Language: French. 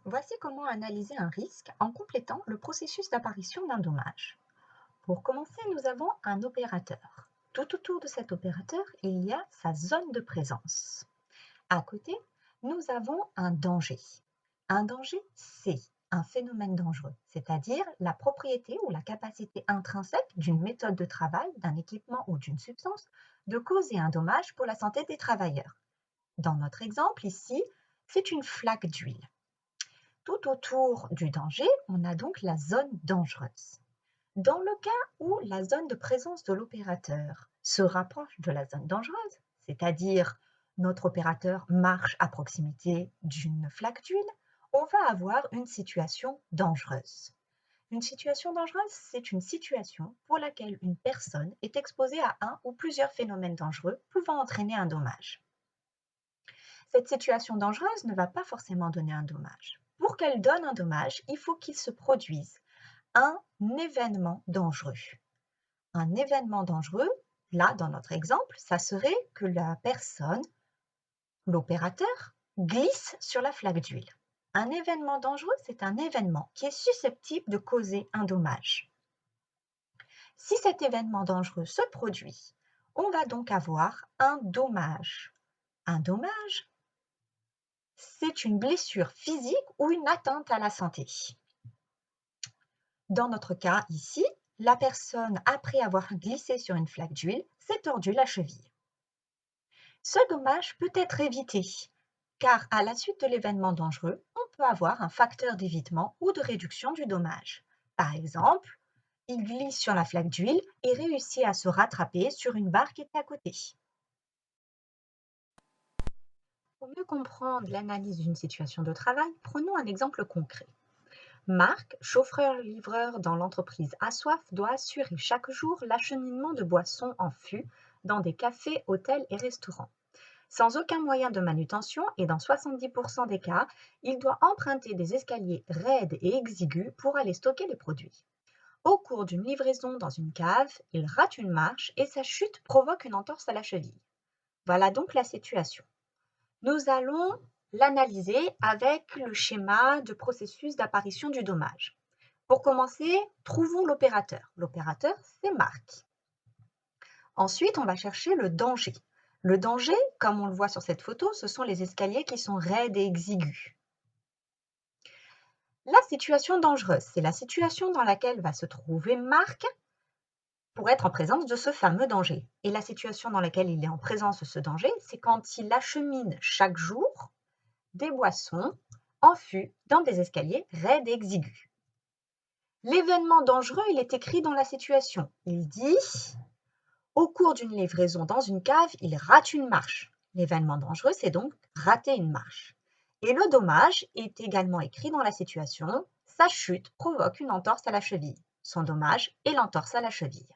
Voici comment analyser un risque en complétant le processus d'apparition d'un dommage. Pour commencer, nous avons un opérateur. Tout autour de cet opérateur, il y a sa zone de présence. À côté, nous avons un danger. Un danger, c'est un phénomène dangereux, c'est-à-dire la propriété ou la capacité intrinsèque d'une méthode de travail, d'un équipement ou d'une substance de causer un dommage pour la santé des travailleurs. Dans notre exemple ici, c'est une flaque d'huile. Tout autour du danger, on a donc la zone dangereuse. Dans le cas où la zone de présence de l'opérateur se rapproche de la zone dangereuse, c'est-à-dire notre opérateur marche à proximité d'une flaque d'huile, on va avoir une situation dangereuse. Une situation dangereuse, c'est une situation pour laquelle une personne est exposée à un ou plusieurs phénomènes dangereux pouvant entraîner un dommage. Cette situation dangereuse ne va pas forcément donner un dommage. Pour qu'elle donne un dommage, il faut qu'il se produise un événement dangereux. Un événement dangereux, là, dans notre exemple, ça serait que la personne, l'opérateur, glisse sur la flaque d'huile. Un événement dangereux, c'est un événement qui est susceptible de causer un dommage. Si cet événement dangereux se produit, on va donc avoir un dommage. Un dommage, c'est une blessure physique ou une atteinte à la santé. Dans notre cas ici, la personne, après avoir glissé sur une flaque d'huile, s'est tordu la cheville. Ce dommage peut être évité, car à la suite de l'événement dangereux, on peut avoir un facteur d'évitement ou de réduction du dommage. Par exemple, il glisse sur la flaque d'huile et réussit à se rattraper sur une barre qui était à côté. Pour mieux comprendre l'analyse d'une situation de travail, prenons un exemple concret. Marc, chauffeur-livreur dans l'entreprise Assoif, doit assurer chaque jour l'acheminement de boissons en fût dans des cafés, hôtels et restaurants. Sans aucun moyen de manutention et dans 70% des cas, il doit emprunter des escaliers raides et exigus pour aller stocker les produits. Au cours d'une livraison dans une cave, il rate une marche et sa chute provoque une entorse à la cheville. Voilà donc la situation. Nous allons l'analyser avec le schéma de processus d'apparition du dommage. Pour commencer, trouvons l'opérateur. L'opérateur, c'est Marc. Ensuite, on va chercher le danger. Le danger, comme on le voit sur cette photo, ce sont les escaliers qui sont raides et exigus. La situation dangereuse, c'est la situation dans laquelle va se trouver Marc pour être en présence de ce fameux danger. Et la situation dans laquelle il est en présence de ce danger, c'est quand il achemine chaque jour des boissons en fût dans des escaliers raides et exigus. L'événement dangereux, il est écrit dans la situation. Il dit « Au cours d'une livraison dans une cave, il rate une marche ». L'événement dangereux, c'est donc rater une marche. Et le dommage est également écrit dans la situation « Sa chute provoque une entorse à la cheville ». Son dommage est l'entorse à la cheville.